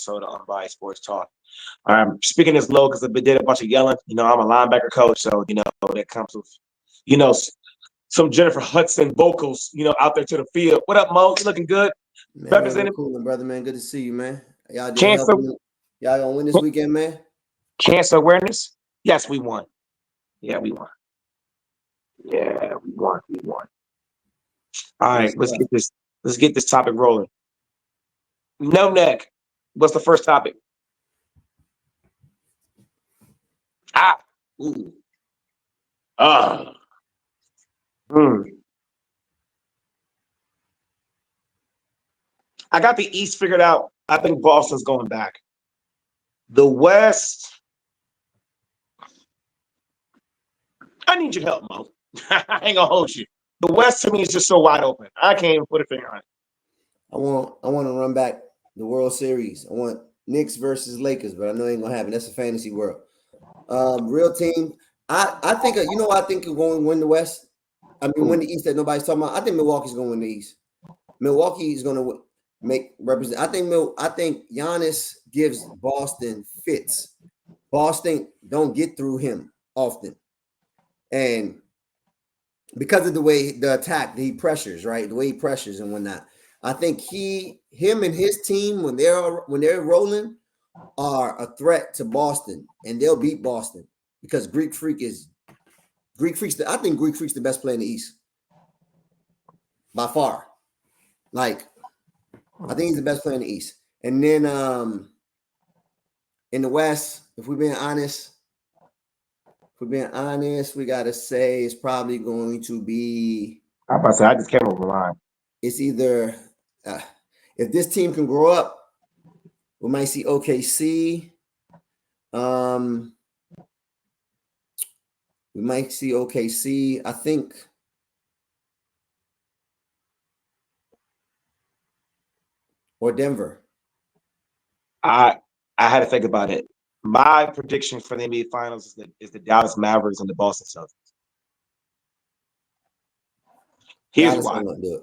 episode of Unbiased Sports Talk. I'm speaking this low because I did a bunch of yelling. I'm a linebacker coach, so that comes with some Jennifer Hudson vocals. Out there to the field. What up, Mo? You looking good? Man, cool, brother, man. Good to see you, man. Y'all did cancer. Y'all gonna win this weekend, man? Cancer awareness. Yes, we won. Yeah, we won. Yeah, we won. We won. All right, let's get this. Let's get this topic rolling. No neck. What's the first topic? Ooh. I got the East figured out. I think Boston's going back. The West. I need your help, Mo. I ain't gonna hold you. The West to me is just so wide open. I can't even put a finger on it. I want to run back the World Series. I want Knicks versus Lakers, but I know it ain't gonna happen. That's a fantasy world. Real team. I think I think are going to win the West. I mean, win the East that nobody's talking about. I think Milwaukee's going to win the East. Milwaukee is going to represent. I think Giannis gives Boston fits. Boston don't get through him often, and because of the way the attack, he pressures, right? The way he pressures and whatnot. I think him and his team when they're rolling are a threat to Boston, and they'll beat Boston because Greek Freak's. I think Greek Freak's the best player in the East by far. Like, I think he's the best player in the East. And then in the West, if we're being honest, we gotta say it's probably going to be. I'm about to say I just came over the line. It's either if this team can grow up, we might see OKC. We might see OKC. I think. Or Denver. I had to think about it. My prediction for the NBA Finals is the Dallas Mavericks and the Boston Celtics. Here's Dallas why. will do it.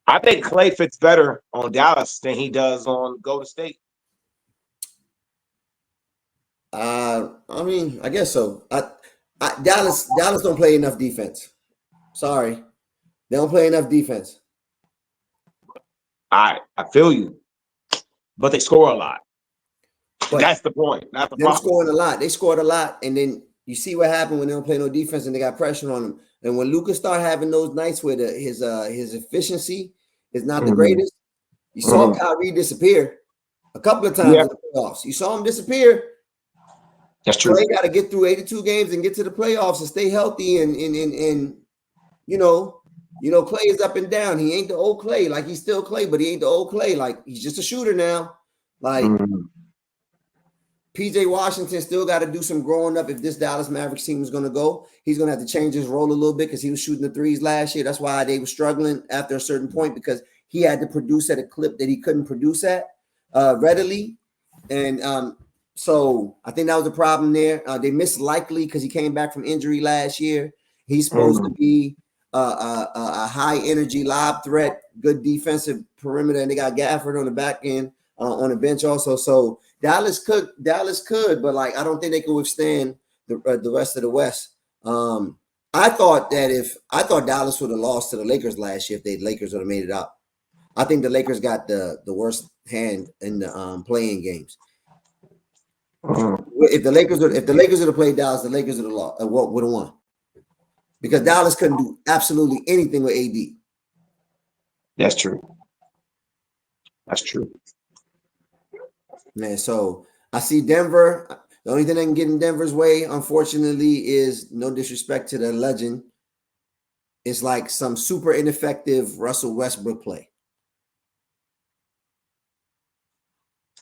I think Clay fits better on Dallas than he does on Golden State. I mean, I guess so. Dallas don't play enough defense. Sorry, they don't play enough defense. I feel you, but they score a lot. But that's the point. That's the problem. Scoring a lot. They scored a lot, and then you see what happened when they don't play no defense and they got pressure on them. And when Luka started having those nights where his efficiency is not the greatest, you saw Kyrie disappear a couple of times in the playoffs. You saw him disappear. That's true. Clay got to get through 82 games and get to the playoffs and stay healthy. And Clay is up and down. He ain't the old Clay. Like, he's still Clay, but he ain't the old Clay. Like, he's just a shooter now. Like, PJ Washington still got to do some growing up if this Dallas Mavericks team is going to go. He's going to have to change his role a little bit because he was shooting the threes last year. That's why they were struggling after a certain point because he had to produce at a clip that he couldn't produce at readily. And so I think that was a problem there. They missed Likely because he came back from injury last year. He's supposed to be a high energy lob threat, good defensive perimeter, and they got Gafford on the back end on the bench also. So Dallas could, but like I don't think they could withstand the rest of the West. I thought Dallas would have lost to the Lakers last year if the Lakers would have made it out. I think the Lakers got the worst hand in the playing games. If the Lakers would have played Dallas, the Lakers would have lost. Would have won because Dallas couldn't do absolutely anything with AD. That's true. Man, so I see Denver. The only thing that can get in Denver's way, unfortunately, is no disrespect to the legend. It's like some super ineffective Russell Westbrook play.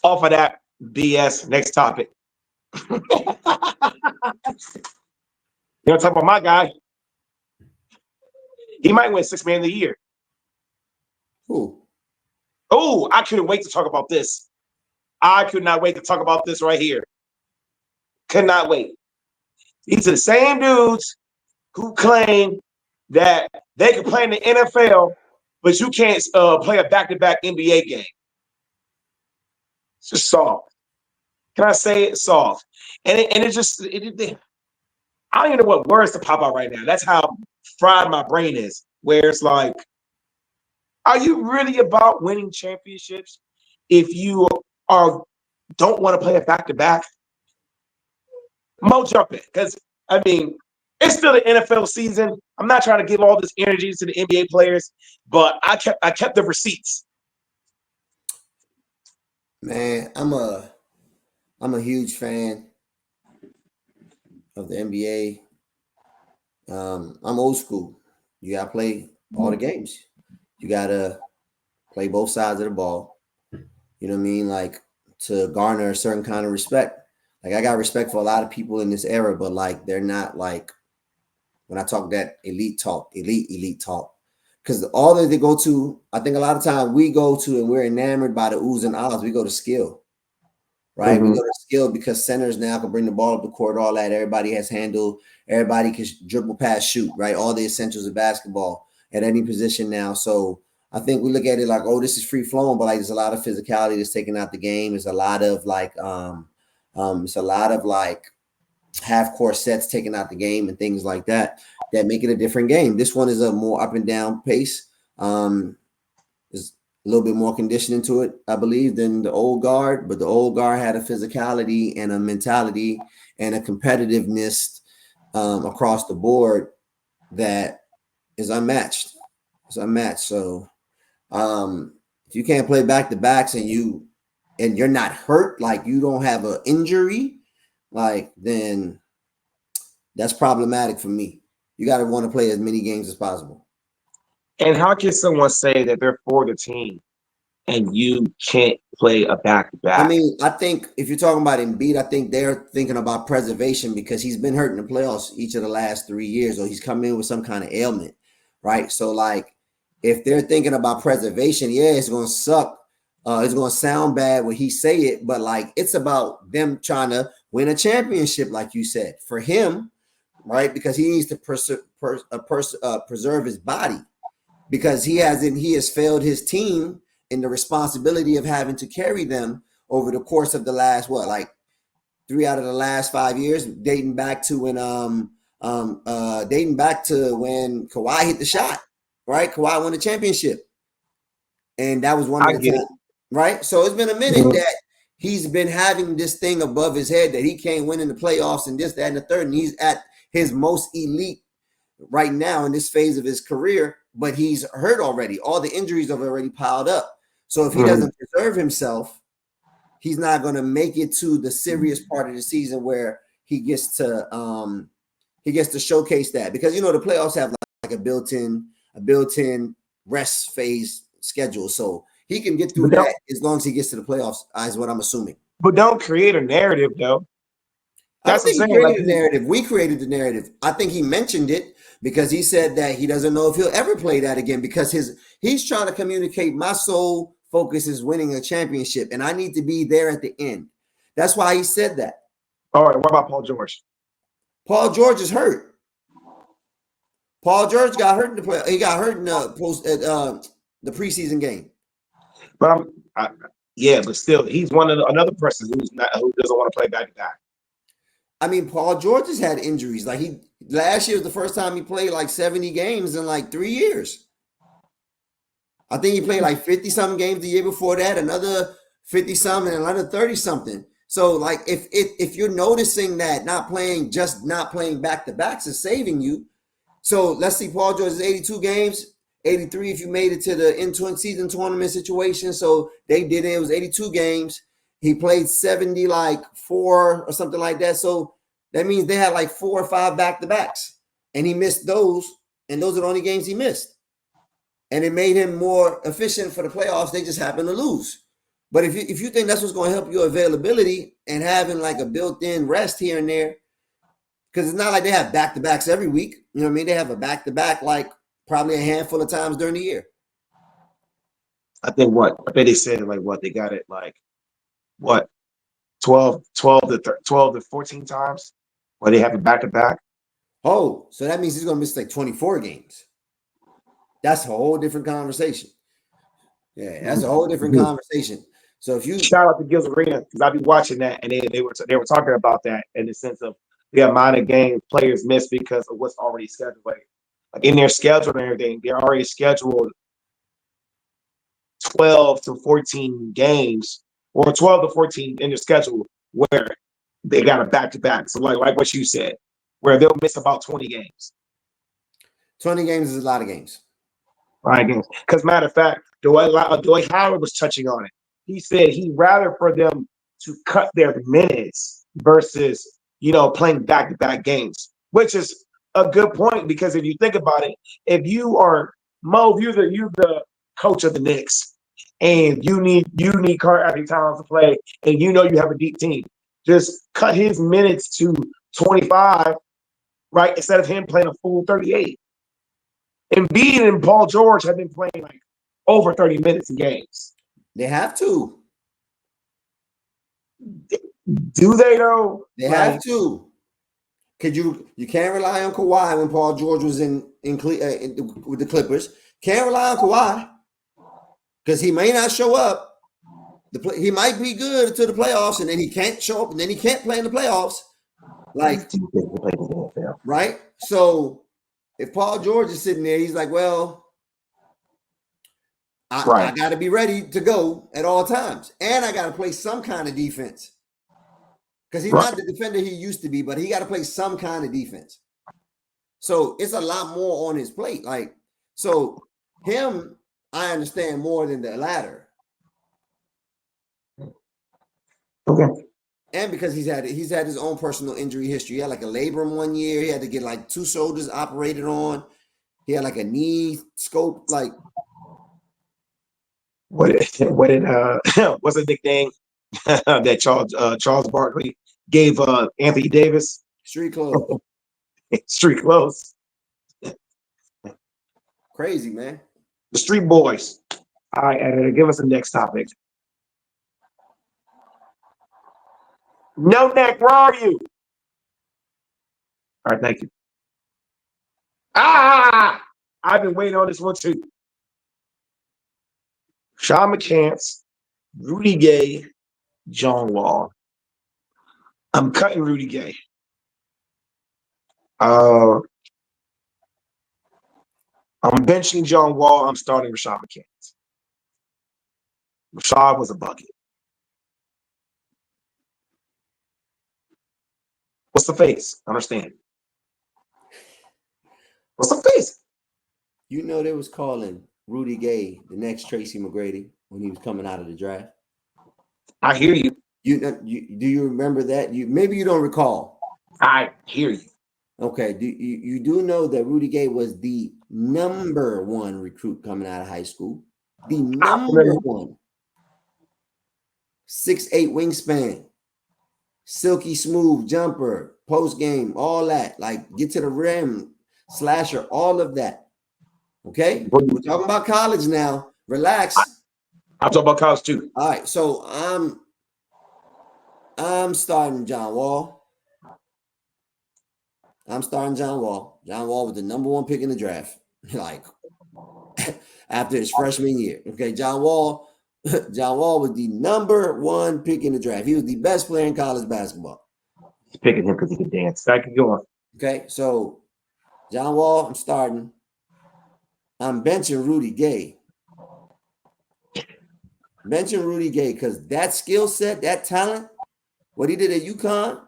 Off of that BS, next topic. You want to talk about my guy? He might win 6th Man of the Year. Who? Oh, I couldn't wait to talk about this. I could not wait to talk about this right here. Could not wait. These are the same dudes who claim that they can play in the NFL, but you can't play a back-to-back NBA game. It's just soft. Can I say it? Soft. And I don't even know what words to pop out right now. That's how fried my brain is. Where it's like, are you really about winning championships if you are don't want to play it back to back? Mo jump in because I mean it's still the NFL season. I'm not trying to give all this energy to the NBA players, but I kept the receipts. Man, I'm a huge fan of the NBA. I'm old school. You gotta play all the games. You gotta play both sides of the ball. You know what I mean? Like to garner a certain kind of respect. Like I got respect for a lot of people in this era, but like they're not like when I talk that elite talk. Because all that they go to, I think a lot of time we go to and we're enamored by the oohs and ahs. We go to skill, right? We Mm-hmm. go to skill because centers now can bring the ball up the court, all that. Everybody has handle, everybody can dribble, pass, shoot, right? All the essentials of basketball at any position now. So I think we look at it like, oh, this is free flowing, but like there's a lot of physicality that's taken out the game. There's a lot of like it's a lot of like half court sets taken out the game and things like that make it a different game. This one is a more up and down pace. There's a little bit more conditioning to it, I believe, than the old guard, but the old guard had a physicality and a mentality and a competitiveness across the board that is unmatched. It's unmatched. So if you can't play back to backs and you're not hurt, like you don't have an injury, like then that's problematic for me. You got to want to play as many games as possible. And how can someone say that they're for the team and you can't play a back to I back? mean, I think if you're talking about Embiid, I think they're thinking about preservation because he's been hurt in the playoffs each of the last 3 years, or he's come in with some kind of ailment, right? So, like, if they're thinking about preservation, yeah, it's going to suck. It's going to sound bad when he say it, but like, it's about them trying to win a championship, like you said, for him, right? Because he needs to preserve his body because he has failed his team in the responsibility of having to carry them over the course of the last like 3 out of the last 5 years, dating back to when Kawhi hit the shot, right? Kawhi won the championship, and that was one I of the get it. times, right? So it's been a minute Mhm. that he's been having this thing above his head that he can't win in the playoffs and this, that, and the third, and he's at his most elite right now in this phase of his career, but he's hurt already. All the injuries have already piled up. So if he Mhm. doesn't preserve himself, he's not going to make it to the serious part of the season where he gets to showcase that because the playoffs have like a built-in rest phase schedule, so he can get through But don't that as long as he gets to the playoffs. Is what I'm assuming. but don't create a narrative though. I That's don't what I'm think he saying. Like created the narrative. We created the narrative. I think he mentioned it because he said that he doesn't know if he'll ever play that again because he's trying to communicate my sole focus is winning a championship and I need to be there at the end. That's why he said that. all right, what about Paul George? Paul George is hurt. Paul George got hurt in the play. He got hurt in the preseason game. But yeah, but still, he's another person who doesn't want to play back to back. I mean, Paul George has had injuries. Like last year was the first time he played like 70 games in like 3 years. I think he played like 50 something games the year before that, another 50 something, and another 30 something. So like if you're noticing that not playing back to backs is saving you. So let's see, Paul George is 82 games, 83 if you made it to the in-season tournament situation. So they did it. It was 82 games. He played 70 like 4 or something like that. So that means they had like 4 or 5 back-to-backs. And he missed those, and those are the only games he missed. And it made him more efficient for the playoffs. They just happened to lose. But if you think that's what's going to help your availability and having like a built-in rest here and there, because it's not like they have back-to-backs every week. You know what I mean? They have a back-to-back like probably a handful of times during the year. I think they said like what they got it like what 12 to 14 times where they have it back to back. Oh, so that means he's going to miss like 24 games. That's a whole different conversation. Yeah, that's a whole different conversation. So if you shout out to Gil's Arena because I be watching that, and they were talking about that in the sense of the amount of games players miss because of what's already scheduled. Like in their schedule and everything, they're already scheduled 12 to 14 games or 12 to 14 in their schedule where they got a back to back. So like what you said, where they'll miss about 20 games. 20 games is a lot of games. Right, because matter of fact, Dwight Howard was touching on it. He said he'd rather for them to cut their minutes versus playing back-to-back games, which is a good point because if you think about it, if you are Mo, if you're the coach of the Knicks, and you need Carl Anthony Towns to play, and you have a deep team, just cut his minutes to 25, right, instead of him playing a full 38. Embiid and Paul George have been playing like over 30 minutes in games. They have to. Do they though? They have to. Could you can't rely on Kawhi when Paul George was with the Clippers. Can't rely on Kawhi because he may not show up. He might be good until the playoffs, and then he can't show up, and then he can't play in the playoffs. Like, right? So if Paul George is sitting there, he's like, well, I got to be ready to go at all times. And I got to play some kind of defense. Because he's not the defender he used to be, but he got to play some kind of defense. So it's a lot more on his plate. Like, so him, I understand more than the latter. Okay. And because he's had his own personal injury history. He had like a labrum one year. He had to get like 2 shoulders operated on. He had like a knee scope. Like, what's the nickname that Charles Barkley gave Anthony Davis? Street clothes. Street clothes. Crazy, man. The Street Boys. All right, editor, give us the next topic. No neck, where are you? All right, thank you. I've been waiting on this one too. Sean McCants, Rudy Gay, John Wall. I'm cutting Rudy Gay. I'm benching John Wall. I'm starting Rashad McCants. Rashad was a bucket. What's the face? Understand. What's the face? You know they was calling Rudy Gay the next Tracy McGrady when he was coming out of the draft. I hear you. Do you remember that? Maybe you don't recall. I hear you. Okay. You do know that Rudy Gay was the number 1 recruit coming out of high school. The number 1. 6'8" wingspan, silky smooth jumper, post game, all that. Like get to the rim, slasher, all of that. Okay, we're talking about college now. Relax. I'm talking about college too. All right, so I'm starting John Wall. John Wall. John Wall was the number 1 pick in the draft, like after his freshman year. Okay, John Wall was the number 1 pick in the draft. He was the best player in college basketball. He's picking him because he can dance. I can go on. Okay, so John Wall, I'm starting. I'm benching Rudy Gay. Because that skill set, that talent, what he did at UConn,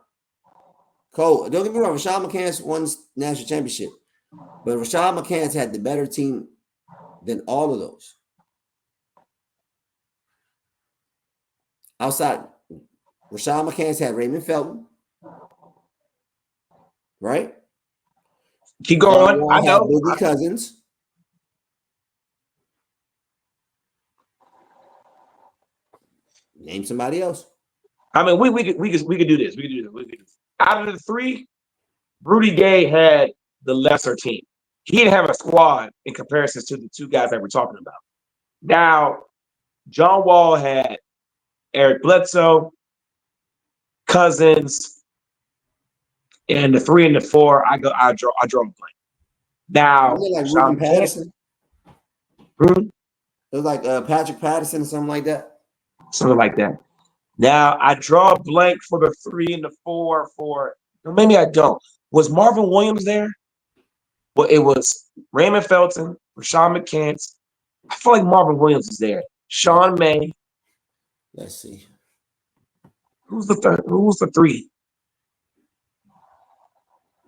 Cole, don't get me wrong, Rashad McCants won national championship. But Rashad McCants had the better team than all of those. Outside, Rashad McCants had Raymond Felton. Right? Keep going. I know. Boogie Cousins. Name somebody else. I mean, we could do this. We could do this. Out of the 3, Rudy Gay had the lesser team. He didn't have a squad in comparison to the 2 guys that we're talking about. Now, John Wall had Eric Bledsoe, Cousins, and the 3 and the 4. I draw a blank. Now, like Ruben Patterson. Hmm? It was like Patrick Patterson or something like that. something like that. Now I draw a blank for the 3 and the 4 for maybe I don't. Was Marvin Williams there? Well, it was Raymond Felton, Rashawn McCants. I feel like Marvin Williams is there. Sean May. Let's see. Who's the third? Who was the 3?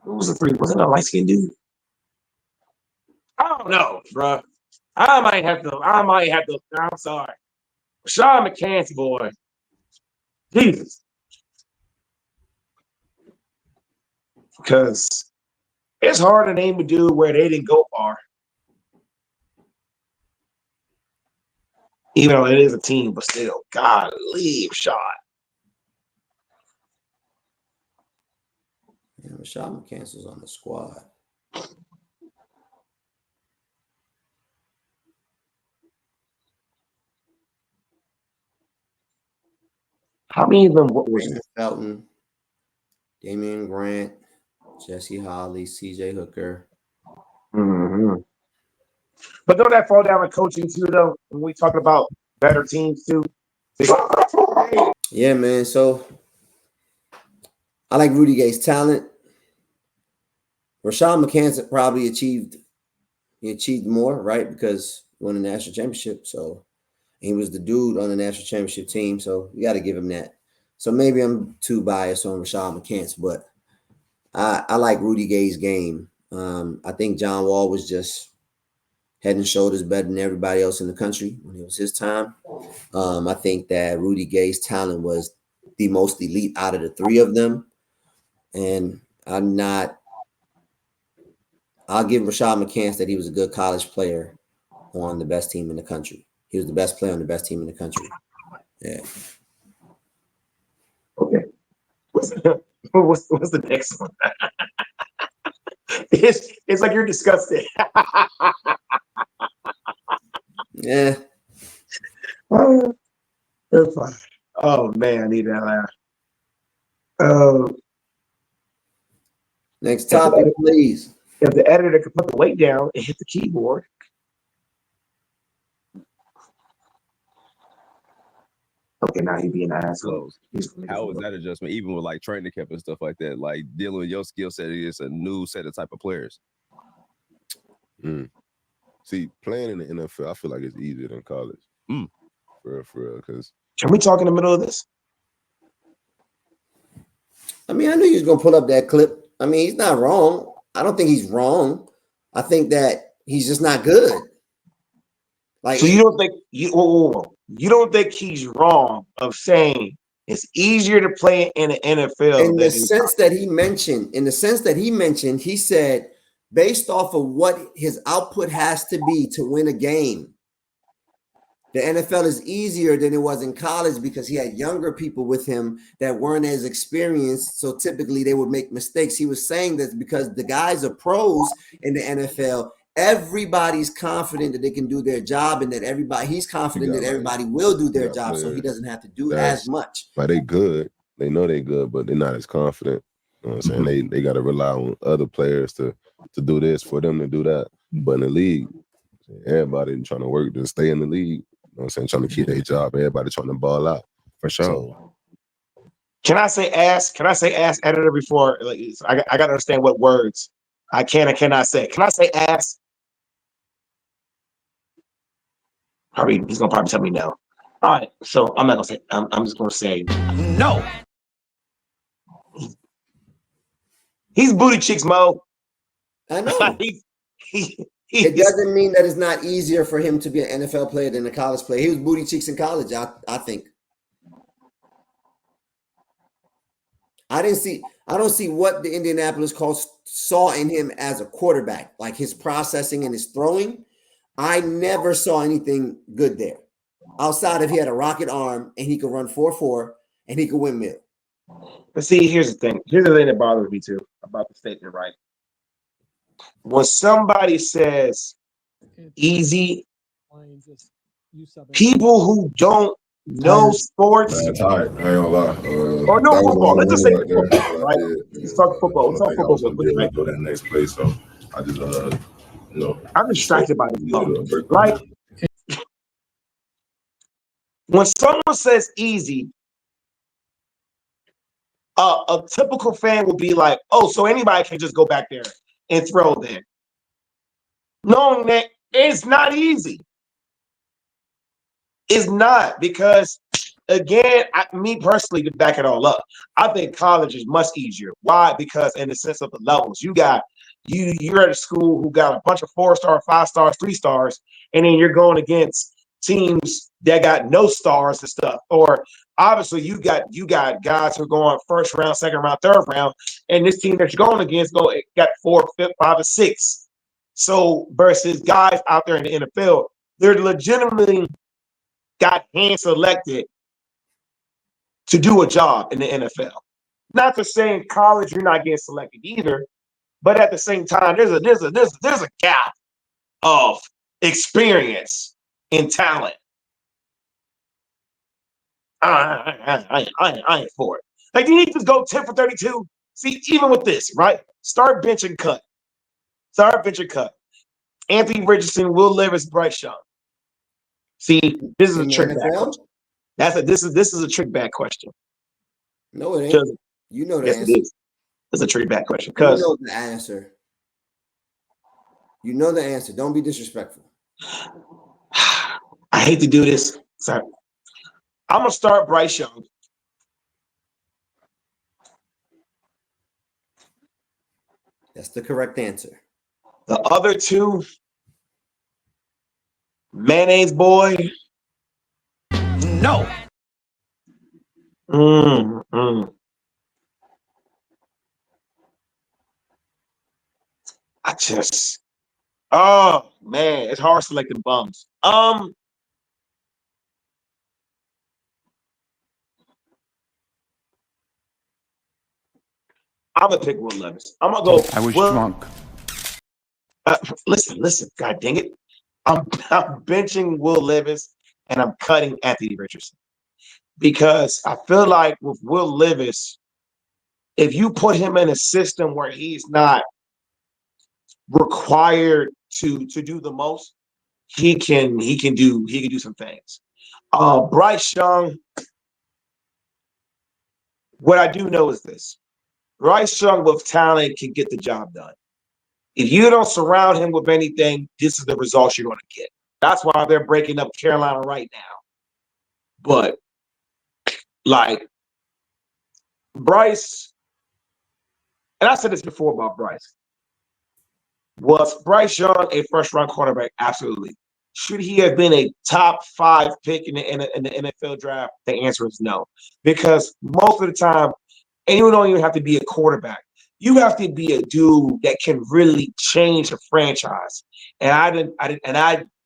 Who was the 3? Wasn't a light-skinned dude? I don't know, bro. I might have to. I'm sorry. Rashawn McCants, boy. Jesus. Because it's hard to name a dude where they didn't go far. Even though it is a team, but still, God, leave shot. Yeah, Rashawn McCants was on the squad. How many of them? What was Raymond Felton, Damian Grant, Jesse Holly, C.J. Hooker. Mm-hmm. But don't that fall down to coaching too, though? When we talking about better teams too. Yeah, man. So I like Rudy Gay's talent. Rashawn McCants probably achieved more, right? Because he won the national championship. So he was the dude on the national championship team. So you got to give him that. So maybe I'm too biased on Rashawn McCants, but I like Rudy Gay's game. I think John Wall was just head and shoulders better than everybody else in the country when it was his time. I think that Rudy Gay's talent was the most elite out of the 3 of them. And I'll give Rashawn McCants that he was a good college player on the best team in the country. He was the best player on the best team in the country. Yeah. Okay. What's the next one? It's like you're disgusted. Yeah. They're fine. Oh man, I need that laugh. Next topic, please. If the editor could put the weight down and hit the keyboard. Okay, now he's being an asshole. How was that adjustment, even with like training camp and stuff like that? Like dealing with your skill set is a new set of type of players. See, playing in the NFL, I feel like it's easier than college. For real, because can we talk in the middle of this? I mean, I knew you was gonna pull up that clip. I mean, he's not wrong. I don't think he's wrong. I think that he's just not good. Like, so you don't think you don't think he's wrong of saying it's easier to play in the NFL in the sense that he mentioned, he said based off of what his output has to be to win a game, the NFL is easier than it was in college because he had younger people with him that weren't as experienced. So typically they would make mistakes. He was saying that because the guys are pros in the NFL, everybody's confident that they can do their job and that he's confident that everybody will do their job. So he doesn't have to do as much. Like they good. They know they good, but they're not as confident. You know what I'm saying? They got to rely on other players to do this for them to do that. But in the league, everybody trying to work to stay in the league. You know what I'm saying? Trying to keep their job. Everybody trying to ball out. For sure. So, can I say ass? Can I say ass editor before? Like, I got to understand what words I can and cannot say. Can I say ass? He's gonna probably tell me no. All right, so I'm not gonna say. I'm just gonna say no. He's booty cheeks, Mo. I know. It doesn't mean that it's not easier for him to be an NFL player than a college player. He was booty cheeks in college, I think. I don't see what the Indianapolis Colts saw in him as a quarterback, like his processing and his throwing. I never saw anything good there. Outside of he had a rocket arm and he could run 4.4 and he could win mid. But see, here's the thing. Here's the thing that bothers me too about the statement, right? When somebody says easy, people who don't know sports I ain't gonna lie. or no football. Let's just say football, right? Let's talk football. Let's talk football. Right? Go that next play, so I just I'm distracted by this phone. Like When someone says easy, a typical fan will be like, "Oh, so anybody can just go back there and throw then," knowing that it's not easy. It's not, because again, me personally, to back it all up, I think college is much easier. Why? Because in the sense of the levels, you're at a school who got a bunch of 4-star, 5 stars, 3 stars, and then you're going against teams that got no stars and stuff. Or obviously you got guys who are going first round, second round, third round, and this team that you're going against got 4, 5, 5, or 6. So versus guys out there in the NFL, they're legitimately got hand selected to do a job in the NFL. Not to say in college you're not getting selected either, but at the same time, there's a gap of experience and talent. I ain't for it. Like, you need to go 10 for 32. See, even with this, right? Start bench and cut. Start bench and cut. Anthony Richardson, Will Levis, Bryce Young. See, this is a In the trick bag NFL? question. This is a trick bag question. No, it ain't. Because You know the yes, it answer. is. It's a trick bag question. You Because know the answer. You know the answer. Don't be disrespectful. I hate to do this. Sorry. I'm gonna start Bryce Young. That's the correct answer. The other two, Mayonnaise Boy. No. I just, oh man, it's hard selecting bums. I'm gonna pick Will Levis. I'm gonna go. I was Will, drunk. listen. God dang it! I'm benching Will Levis and I'm cutting Anthony Richardson, because I feel like with Will Levis, if you put him in a system where he's not required to do the most, he can do some things. Bryce Young, what I do know is this: Bryce Young with talent can get the job done. If you don't surround him with anything, this is the results you're going to get. That's why they're breaking up Carolina right now. But like Bryce, and I said this before about Bryce. Was Bryce Young a first-round quarterback? Absolutely. Should he have been a top 5 pick in the NFL draft? The answer is no, because most of the time, and you don't even have to be a quarterback. You have to be a dude that can really change a franchise. And I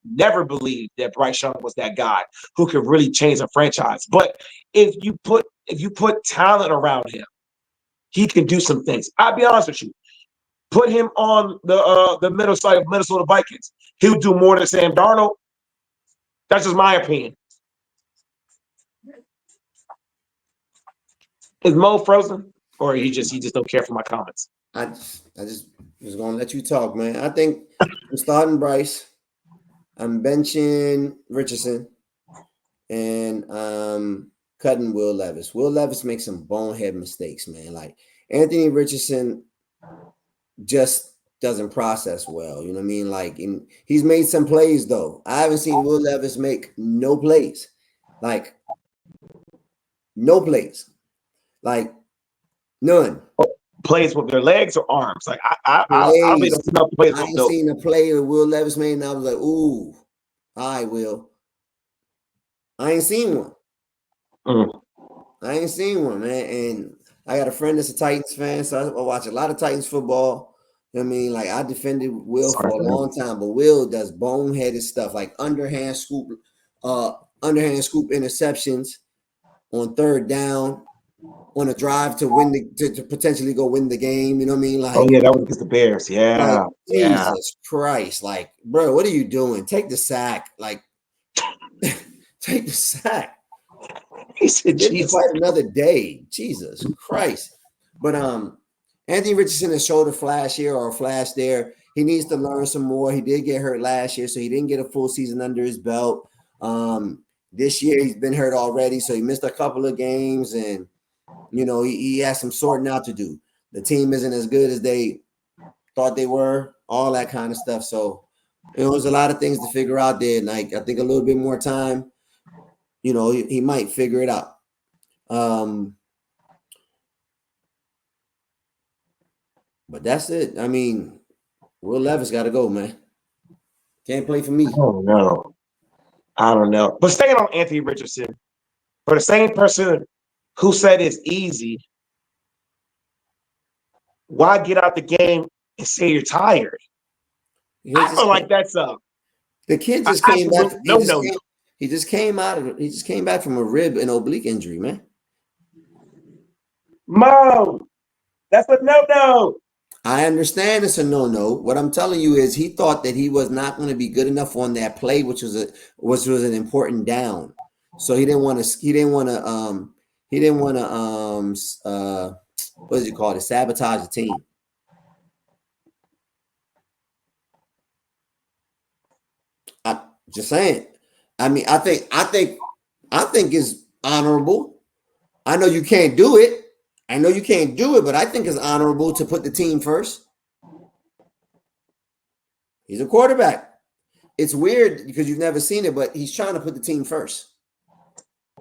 never believed that Bryce Young was that guy who could really change a franchise. But if you put talent around him, he can do some things. I'll be honest with you. Put him on the middle side of Minnesota Vikings. He'll do more than Sam Darnold. That's just my opinion. Is Mo frozen, or he just don't care for my comments? I just was gonna let you talk, man. I think I'm starting Bryce. I'm benching Richardson, and cutting Will Levis. Will Levis makes some bonehead mistakes, man. Like Anthony Richardson just doesn't process well. You know what I mean? Like, he's made some plays though. I haven't seen Will Levis make no plays. Like no plays. Like none. Plays with their legs or arms? Like I really don't know plays I with ain't those. seen a play that Will Levis made, and I was like, ooh, I will. I ain't seen one. I ain't seen one, man. And I got a friend that's a Titans fan, so I watch a lot of Titans football. You know what I mean? Like, I defended Will for a long time, but Will does boneheaded stuff like underhand scoop interceptions on third down on a drive to win to potentially go win the game. You know what I mean? Like, oh yeah, that was against the Bears. like Yeah, yeah. Jesus Christ. Like, bro, what are you doing? Take the sack. Like, take the sack. He said, Live to Jesus. fight another day. Jesus Christ. But Anthony Richardson has showed a flash here or a flash there. He needs to learn some more. He did get hurt last year, so he didn't get a full season under his belt. This year he's been hurt already, so he missed a couple of games, and he has some sorting out to do. The team isn't as good as they thought they were, all that kind of stuff. So there's a lot of things to figure out there. And I think a little bit more time, he might figure it out. But that's it. I mean, Will Levis got to go, man. Can't play for me. I don't know. But staying on Anthony Richardson, for the same person who said it's easy, why get out the game and say you're tired? I feel like that's the kid just came back. He just came back from a rib and oblique injury, man. Mo, that's a no. I understand it's a no. What I'm telling you is he thought that he was not going to be good enough on that play, which was an important down. So he didn't want to what is it called? Sabotage the team. I'm just saying. I mean, I think it's honorable. I know you can't do it. But I think it's honorable to put the team first. He's a quarterback. It's weird because you've never seen it, but he's trying to put the team first.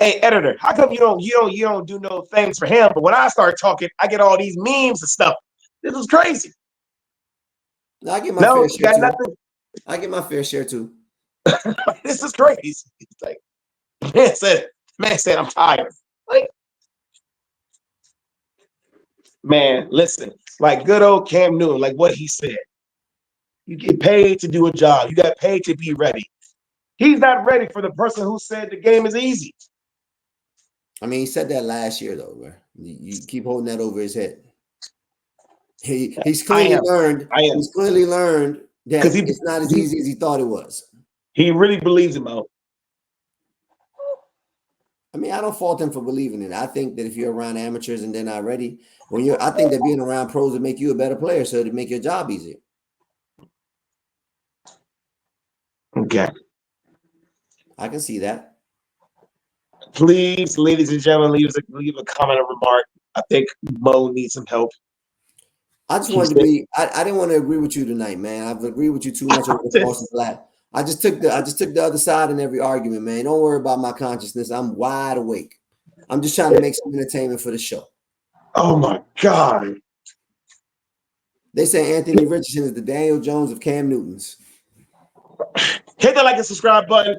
Hey, editor, how come you don't do no things for him? But when I start talking, I get all these memes and stuff. This is crazy. No, I get my fair share too. Nothing. I get my fair share too. This is crazy. It's like man said I'm tired. Like, man, listen, like good old Cam Newton, like what he said. You get paid to do a job. You got paid to be ready. He's not ready for the person who said the game is easy. I mean, he said that last year, though, bro. You keep holding that over his head. He's clearly learned. He's clearly learned that it's not as easy as he thought it was. He really believes him out. I mean, I don't fault him for believing it. I think that if you're around amateurs and they're not ready, I think that being around pros would make you a better player, so to make your job easier. Okay. I can see that. Please, ladies and gentlemen, leave a comment or remark. I think Mo needs some help. I just wanted to be. I didn't want to agree with you tonight, man. I've agreed with you too much over the course of the last. I just took the other side in every argument, man. Don't worry about my consciousness. I'm wide awake. I'm just trying to make some entertainment for the show. Oh my God. They say Anthony Richardson is the Daniel Jones of Cam Newton's. Hit the like and subscribe button.